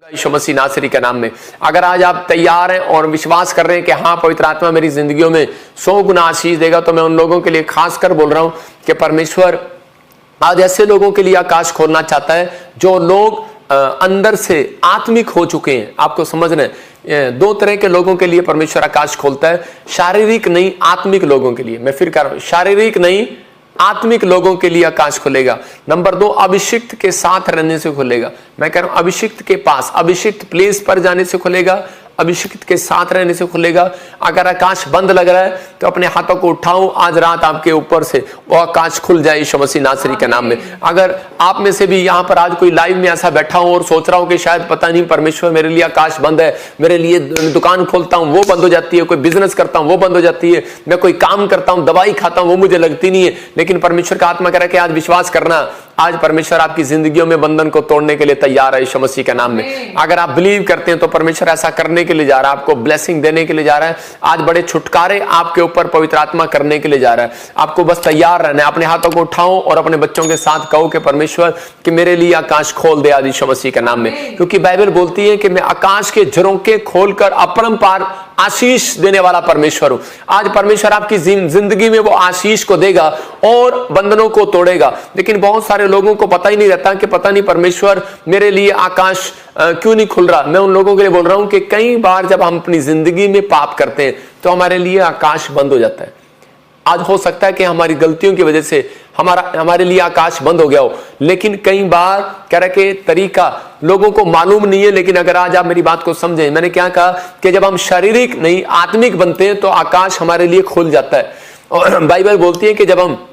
यीशु मसीह नासरी के नाम में अगर आज आप तैयार हैं और विश्वास कर रहे हैं कि हाँ पवित्र आत्मा मेरी जिंदगियों में 100 गुना आशीष देगा, तो मैं उन लोगों के लिए खास कर बोल रहा हूं कि परमेश्वर आज ऐसे लोगों के लिए आकाश खोलना चाहता है जो लोग अंदर से आत्मिक हो चुके हैं। आपको समझना है, दो तरह के लोगों के लिए परमेश्वर आकाश खोलता है, शारीरिक नहीं आत्मिक लोगों के लिए। मैं फिर कह रहा हूं, शारीरिक नहीं आत्मिक लोगों के लिए आकाश खुलेगा। नंबर 2, अभिषिक्त के साथ रहने से खुलेगा। मैं कह रहा हूं अभिषिक्त के पास, अभिषिक्त प्लेस पर जाने से खुलेगा, अभिषिक्त के साथ रहने से खुलेगा। अगर आकाश बंद लग रहा है तो अपने हाथों को उठाओ, आज रात आपके ऊपर से वो आकाश खुल जाए यीशु मसीह नासरी के नाम में। अगर आप में से भी यहाँ पर आज कोई लाइव में ऐसा बैठा हो और सोच रहा हूं कि शायद पता नहीं परमेश्वर मेरे लिए आकाश बंद है, मेरे लिए दुकान खोलता हूं वो बंद हो जाती है, कोई बिजनेस करता हूं वो बंद हो जाती है, मैं कोई काम करता हूं दवाई खाता हूं वो मुझे लगती नहीं है, लेकिन परमेश्वर का आत्मा कह रहा है कि आज विश्वास करना, आज परमेश्वर आपकी जिंदगियों में बंधन को तोड़ने के लिए तैयार है यीशु मसीह के नाम में। अगर आप बिलीव करते हैं तो परमेश्वर ऐसा करने के लिए जा रहा है, आपको ब्लेसिंग देने के लिए जा रहा है। आज बड़े छुटकारे आपके ऊपर पवित्र आत्मा करने के लिए जा रहा है। आपको बस तैयार रहना है। अपने हाथों को उठाओ और अपने बच्चों के साथ कहो कि परमेश्वर कि मेरे लिए आकाश खोल दे आज यीशु मसीह के नाम में, क्योंकि बाइबल बोलती है कि मैं आकाश के झरोखे खोलकर अपरंपार आशीष देने वाला परमेश्वर हूं। आज परमेश्वर आपकी जिंदगी में वो आशीष को देगा और बंधनों को तोड़ेगा। लेकिन बहुत सारे लोगों को पता ही नहीं रहता कि पता नहीं परमेश्वर मेरे लिए आकाश क्यों नहीं खुल रहा। मैं उन लोगों के लिए बोल रहा हूं कि कई बार जब हम अपनी जिंदगी में पाप करते हैं तो हमारे लिए आकाश बंद हो जाता है। आज हो सकता है कि हमारी गलतियों की वजह से हमारे लिए आकाश बंद हो गया हो, लेकिन कई बार कह रहे कि तरीका लोगों को मालूम नहीं है। लेकिन अगर आज आप मेरी बात को समझें, मैंने क्या कहा कि जब हम शारीरिक नहीं आत्मिक बनते हैं तो आकाश हमारे लिए खुल जाता है। और बाइबल बोलती है कि जब हम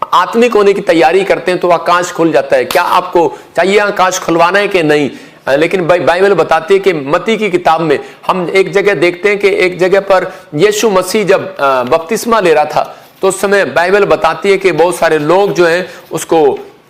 आत्मिक होने की तैयारी करते हैं तो आकाश खुल जाता है। क्या आपको चाहिए आकाश खुलवाना है कि नहीं? लेकिन बाइबल बताती है कि मत्ती की किताब में हम एक जगह देखते हैं कि एक जगह पर यीशु मसीह जब बपतिस्मा ले रहा था तो उस समय बाइबल बताती है कि बहुत सारे लोग जो हैं उसको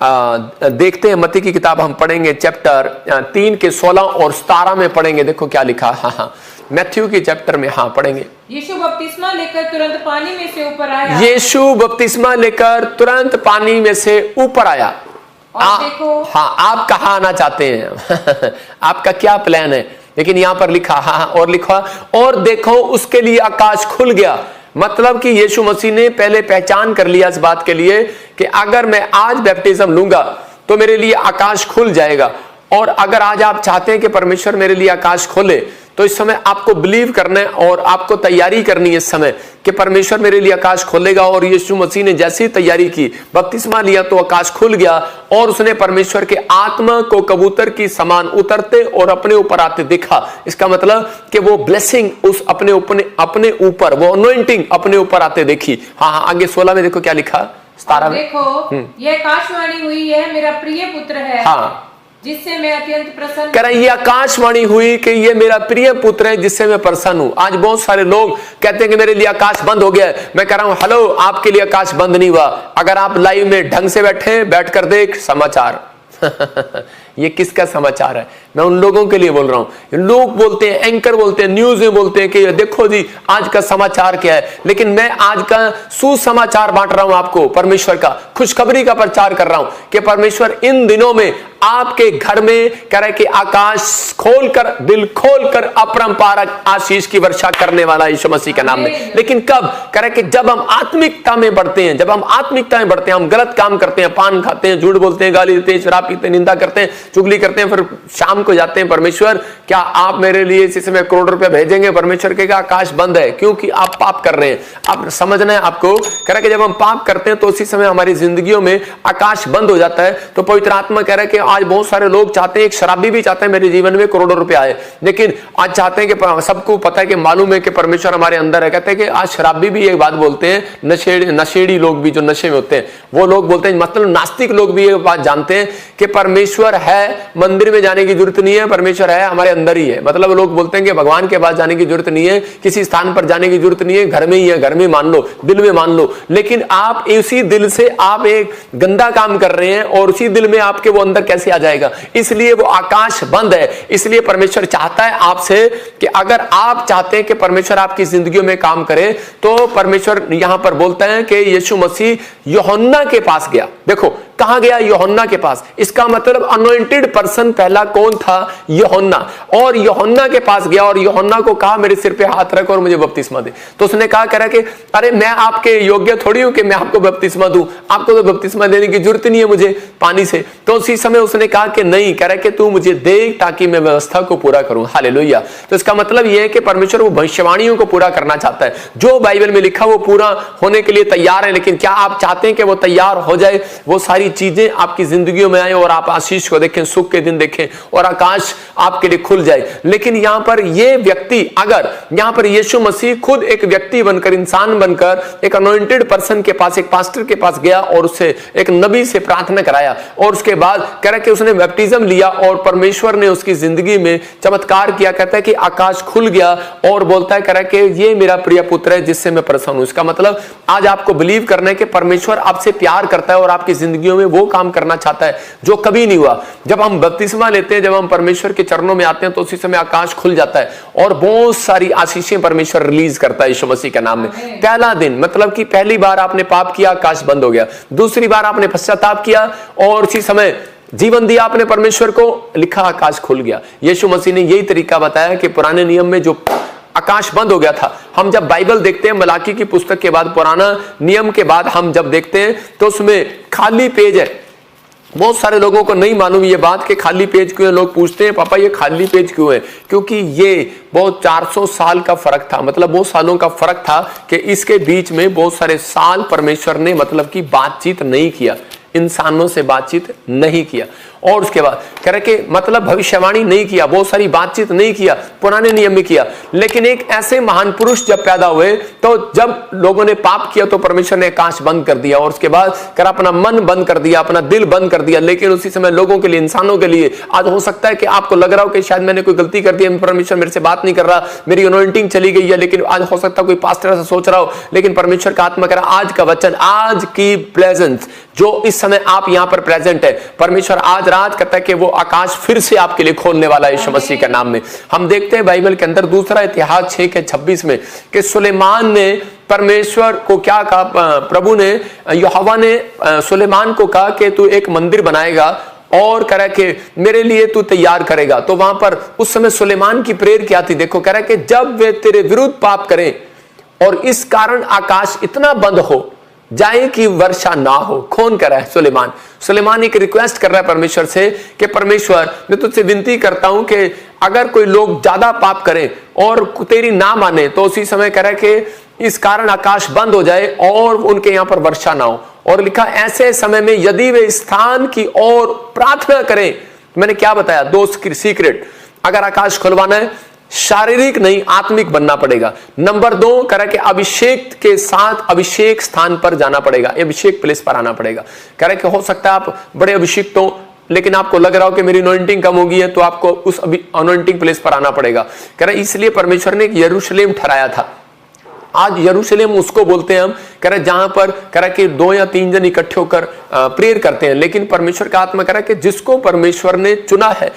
देखते हैं। मत्ती की किताब हम पढ़ेंगे चैप्टर 3 के 16 और 17 में पढ़ेंगे। देखो क्या लिखा। हाँ, मैथ्यू के चैप्टर में पढ़ेंगे। यीशु बपतिस्मा लेकर तुरंत पानी में से ऊपर आया। यीशु बपतिस्मा लेकर तुरंत पानी में से ऊपर आया। देखो, हाँ, आप कहाँ आना चाहते हैं? आपका क्या प्लान है? लेकिन यहाँ पर लिखा, हाँ और लिखा, और देखो उसके लिए आकाश खुल गया। मतलब कि यीशु मसीह ने पहले पहचान कर लिया इस बात के लिए कि अगर मैं आज बैप्टिज्म लूंगा तो मेरे लिए आकाश खुल जाएगा। और अगर आज आप चाहते हैं कि परमेश्वर मेरे लिए आकाश खोले तो इस समय आपको बिलीव करना है और आपको तैयारी करनी है इस समय कि परमेश्वर मेरे लिए आकाश खोलेगा। और यीशु मसीह ने जैसी तैयारी की, बपतिस्मा लिया तो आकाश खुल गया और उसने परमेश्वर के आत्मा को कबूतर की समान उतरते और अपने ऊपर आते देखा। इसका मतलब कि वो ब्लेसिंग उस अपने ऊपर वो अनॉइंटिंग अपने ऊपर आते देखी। हाँ, आगे 16 में देखो क्या लिखा, 17 में। देखो यह आकाशवाणी हुई, यह मेरा प्रिय पुत्र है। हाँ, जिससे मैं अत्यंत प्रसन्न। कह रहे ये आकाशवाणी हुई कि ये मेरा प्रिय पुत्र है जिससे मैं प्रसन्न हूं। आज बहुत सारे लोग कहते हैं कि मेरे लिए आकाश बंद हो गया है। मैं कह रहा हूं हेलो, आपके लिए आकाश बंद नहीं हुआ। अगर आप लाइव में ढंग से बैठे, बैठकर देख समाचार ये किसका समाचार है? मैं उन लोगों के लिए बोल रहा हूं। लोग बोलते हैं, एंकर बोलते हैं, न्यूज में बोलते हैं कि देखो जी आज का समाचार क्या है, लेकिन मैं आज का सुसमाचार बांट रहा हूं आपको, परमेश्वर का खुशखबरी का प्रचार कर रहा हूं कि परमेश्वर इन दिनों में आपके घर में कह रहे कि आकाश खोलकर, दिल खोलकर अपरंपार आशीष की वर्षा करने वाला यीशु मसीह के नाम में। लेकिन कब? कह रहे कि जब हम आत्मिकता में बढ़ते हैं, जब हम आत्मिकता में बढ़ते हैं, हम गलत काम करते हैं, पान खाते हैं, झूठ बोलते हैं, गाली देते हैं, शराब पीते हैं, निंदा करते हैं, चुगली करते हैं, फिर शाम को जाते हैं, परमेश्वर क्या आप मेरे लिए इसी समय करोड़ रुपए भेजेंगे? परमेश्वर के आकाश बंद है क्योंकि आप पाप कर रहे हैं। आप समझना है आपको, कह रहे कि जब हम पाप करते हैं तो उसी समय हमारी जिंदगियों में आकाश बंद हो जाता है। तो पवित्र आत्मा कह रहा है कि आज बहुत सारे लोग चाहते हैं, एक शराबी भी चाहते हैं मेरे जीवन में करोड़ों रुपए आए, लेकिन आज चाहते हैं कि सबको पता है कि मालूम है कि परमेश्वर हमारे अंदर है। कहते हैं कि आज शराबी भी एक बात बोलते हैं, नशेड़ी लोग भी जो नशे में होते हैं वो लोग बोलते हैं, मतलब नास्तिक लोग भी ये बात जानते हैं कि परमेश्वर है, मंदिर में जाने की जरूरत नहीं है, परमेश्वर है हमारे अंदर ही है। मतलब लोग बोलते हैं कि भगवान के पास जाने की जरूरत नहीं है, किसी स्थान पर जाने की जरूरत नहीं है, घर में ही है, घर में मान लो, दिल में मान लो। लेकिन आप इसी दिल से आप एक गंदा काम कर रहे हैं और उसी दिल में आपके वो अंदर कैसे आ जाएगा? इसलिए वो आकाश बंद है। इसलिए परमेश्वर चाहता है आपसे कि अगर आप चाहते हैं कि परमेश्वर आपकी जिंदगियों में काम करे तो परमेश्वर यहां पर बोलता है कि यीशु मसीह यूहन्ना के पास गया। देखो कहां गया? यूहन्ना के पास। इसका मतलब अनॉइंटेड पर्सन पहला कौन था? यूहन्ना। और यूहन्ना के पास गया और यूहन्ना को कहा मेरे सिर पे हाथ रख और मुझे बपतिस्मा दे। तो उसने कहा कह रहा कि अरे मैं आपके योग्य थोड़ी हूं कि मैं आपको बपतिस्मा दूं, आपको तो बपतिस्मा देने की जरूरत नहीं है मुझे पानी से। तो उसी समय उसने कहा कि नहीं, कह रहा कि तू मुझे दे ताकि मैं व्यवस्था को पूरा करूं। हालेलुया। तो इसका मतलब यह है कि परमेश्वर वो भविष्यवाणियों को पूरा करना चाहता है। जो बाइबल में लिखा वो पूरा होने के लिए तैयार है। लेकिन क्या आप चाहते हैं कि वो तैयार हो जाए, वो सारी चीजें आपकी जिंदगियों में आए और आप आशीष को देखें, सुख के दिन देखें और आकाश आपके लिए खुल जाए? लेकिन यहां पर ये व्यक्ति, अगर यहां पर यीशु मसीह खुद एक व्यक्ति बनकर, इंसान बनकर एक अनॉइंटेड पर्सन के पास, एक पास्टर के पास गया और उससे, एक नबी से प्रार्थना कराया और उसके बाद कह रहा कि उसने बैप्टिज्म लिया और परमेश्वर ने उसकी जिंदगी में चमत्कार किया। कहता है कि आकाश खुल गया और बोलता है, कह रहा है कि ये मेरा प्रिय पुत्र है जिससे मैं प्रसन्न हूं। इसका मतलब आज आपको बिलीव करना है कि परमेश्वर आपसे प्यार करता है और आपकी जिंदगियों में वो काम करना चाहता है जो कभी नहीं हुआ। जब हम बपतिस्मा लेते हैं, जब हम परमेश्वर के चरणों में आते हैं, तो उसी समय आकाश खुल जाता है और बहुत सारी आशीषें परमेश्वर रिलीज करता है यीशु मसीह के नाम में। पहला दिन मतलब कि पहली बार आपने पाप किया, आकाश बंद हो गया। दूसरी बार आपने पश्चाताप किया और उसी समय जीवन दिया आपने परमेश्वर को, लिखा आकाश खुल गया। यीशु मसीह ने यही तरीका बताया कि पुराने नियम में जो आकाश बंद हो गया था, हम जब बाइबल देखते हैं, मलाकी की पुस्तक के बाद, पुराना नियम के बाद हम जब देखते हैं तो उसमें खाली पेज है। बहुत सारे लोगों को नहीं मालूम ये बात कि खाली पेज क्यों है। लोग पूछते हैं पापा ये खाली पेज क्यों है? क्योंकि ये बहुत 400 साल का फर्क था, मतलब बहुत सालों का फर्क था कि इसके बीच में बहुत सारे साल परमेश्वर ने मतलब कि बातचीत नहीं किया, इंसानों से बातचीत नहीं किया। और उसके बाद कह रहे कि मतलब भविष्यवाणी नहीं किया, बहुत सारी बातचीत नहीं किया, पुराने नियम में किया। लेकिन एक ऐसे महान पुरुष जब पैदा हुए, तो जब लोगों ने पाप किया तो परमेश्वर ने आकाश बंद कर दिया और उसके बाद कर अपना मन बंद कर दिया, अपना दिल बंद कर दिया। लेकिन उसी समय लोगों के लिए, इंसानों के लिए, आज हो सकता है कि आपको लग रहा हो कि शायद मैंने कोई गलती कर दी है, परमेश्वर मेरे से बात नहीं कर रहा, मेरी अनॉइंटिंग चली गई है। लेकिन आज हो सकता है कोई पास्टर ऐसा सोच रहा हो, लेकिन परमेश्वर का आत्मा कह रहा आज का वचन, आज की प्रेजेंस जो इस समय आप यहां पर प्रेजेंट है, परमेश्वर आज रात कहता है कि वो आकाश फिर से आपके लिए खोलने वाला है यीशु मसीह के नाम में। हम देखते हैं बाइबल के अंदर दूसरा इतिहास 6:26 में कि सुलेमान ने परमेश्वर को क्या कहा, प्रभु ने, यहोवा ने सुलेमान को कहा कि तू एक मंदिर बनाएगा और कह रहा है कि मेरे लिए तू तैयार करेगा। तो वहां पर उस समय सुलेमान की प्रेयर क्या थी? देखो, कह रहा है कि जब वे तेरे विरुद्ध पाप करें और इस कारण आकाश इतना बंद हो जाए कि वर्षा ना हो। कौन कर रहा है? सुलेमान। सुलेमान एक रिक्वेस्ट कर रहा है परमेश्वर से कि परमेश्वर मैं तुझसे विनती करता हूं कि अगर कोई लोग ज्यादा पाप करें और तेरी ना माने तो उसी समय कह रहा है कि इस कारण आकाश बंद हो जाए और उनके यहां पर वर्षा ना हो। और लिखा ऐसे समय में यदि वे स्थान की ओर प्रार्थना करें, मैंने क्या बताया? 2 सीक्रेट। अगर आकाश खुलवाना है, शारीरिक नहीं आत्मिक बनना पड़ेगा। नंबर 2 कह रहा है कि अभिषेक के साथ अभिषेक स्थान पर जाना पड़ेगा, अभिषेक प्लेस पर आना पड़ेगा। कह रहा है कि हो सकता है आप बड़े अभिषेक तो, लेकिन आपको लग रहा हो कि मेरी अनॉइंटिंग कम होगी है, तो आपको उस अनॉइंटिंग प्लेस पर आना पड़ेगा। कह रहा है इसलिए परमेश्वर ने यरूशलेम ठहराया था। आज यरूशलेम उसको बोलते हैं हम, कह रहे जहां पर कह रहा कि 2 या 3 जन इकट्ठे होकर प्रेयर करते हैं। लेकिन परमेश्वर का आत्मा कह रहा है कि जिसको परमेश्वर ने चुना है,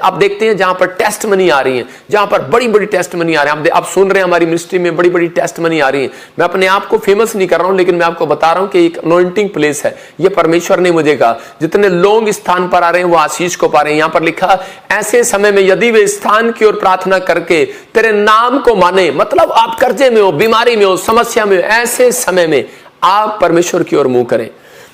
आप देखते हैं जहां पर टेस्ट मनी आ रही है, जहां पर बड़ी बड़ी टेस्ट मनी आ रही है, आप सुन रहे हैं हमारी मिनिस्ट्री में बड़ी बड़ी टेस्ट मनी आ रही है। मैं अपने आप को फेमस नहीं कर रहा हूं, लेकिन मैं आपको बता रहा हूं कि एक अनॉइंटिंग प्लेस है। ये परमेश्वर ने मुझे कहा, जितने लोग स्थान पर आ रहे हैं वो आशीष को पा रहे हैं। यहां पर लिखा ऐसे समय में यदि वे स्थान की ओर प्रार्थना करके तेरे नाम को माने, मतलब आप कर्जे में हो, बीमारी में हो, समस्या में हो, ऐसे समय में आप परमेश्वर की ओर मुंह करें।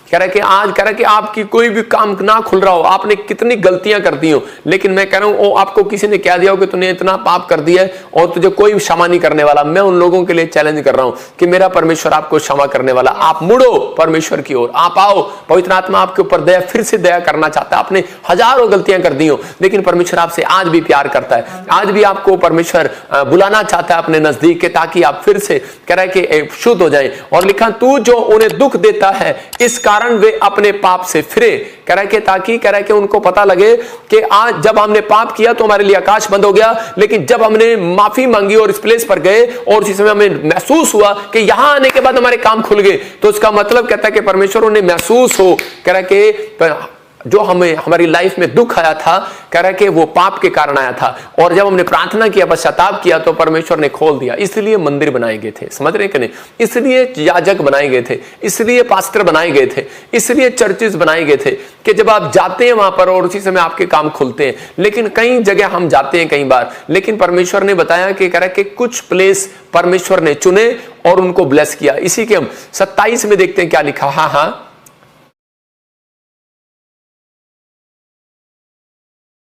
कह रहा है कि आज कह रहा है कि आपकी कोई भी काम ना खुल रहा हो, आपने कितनी गलतियां कर दी हो, लेकिन मैं कह रहा हूं आपको किसी ने कह दिया हो कि तूने इतना पाप कर दिया है और तुझे कोई क्षमा नहीं करने वाला, मैं उन लोगों के लिए चैलेंज कर रहा हूं कि मेरा परमेश्वर आपको क्षमा करने वाला। आप मुड़ो परमेश्वर की ओर, आप आओ, पवित्र आत्मा आपके ऊपर दया, फिर से दया करना चाहता है। आपने हजारों गलतियां कर दी हो, लेकिन परमेश्वर आपसे आज भी प्यार करता है। आज भी आपको परमेश्वर बुलाना चाहता है अपने नजदीक के, ताकि आप फिर से कह रहा है कि शुद्ध हो जाए। और लिखा तू जो उन्हें दुख देता है इस कारण वे अपने पाप से फिरे। कह रहा है कि ताकि कह रहा है कि उनको पता लगे कि आज जब हमने पाप किया तो हमारे लिए आकाश बंद हो गया, लेकिन जब हमने माफी मांगी और इस प्लेस पर गए और इस समय हमें महसूस हुआ कि यहां आने के बाद हमारे काम खुल गए, तो इसका मतलब कहता है कि परमेश्वर उन्हें महसूस हो, कह रहा है कि जो हमें हमारी लाइफ में दुख आया था, कह रहा है कि वो पाप के कारण आया था, और जब हमने प्रार्थना किया, पश्चाताप किया, तो परमेश्वर ने खोल दिया। इसलिए मंदिर बनाए गए थे, समझ रहे कि नहीं? इसलिए याजक बनाए गए थे, इसलिए पास्टर बनाए गए थे, इसलिए चर्चेस बनाए गए थे कि जब आप जाते हैं वहां पर और उसी समय आपके काम खुलते हैं। लेकिन कई जगह हम जाते हैं कई बार, लेकिन परमेश्वर ने बताया कि कह रहा है कि कुछ प्लेस परमेश्वर ने चुने और उनको ब्लेस किया। इसी के हम 27 में देखते हैं क्या लिखा। हाँ हाँ,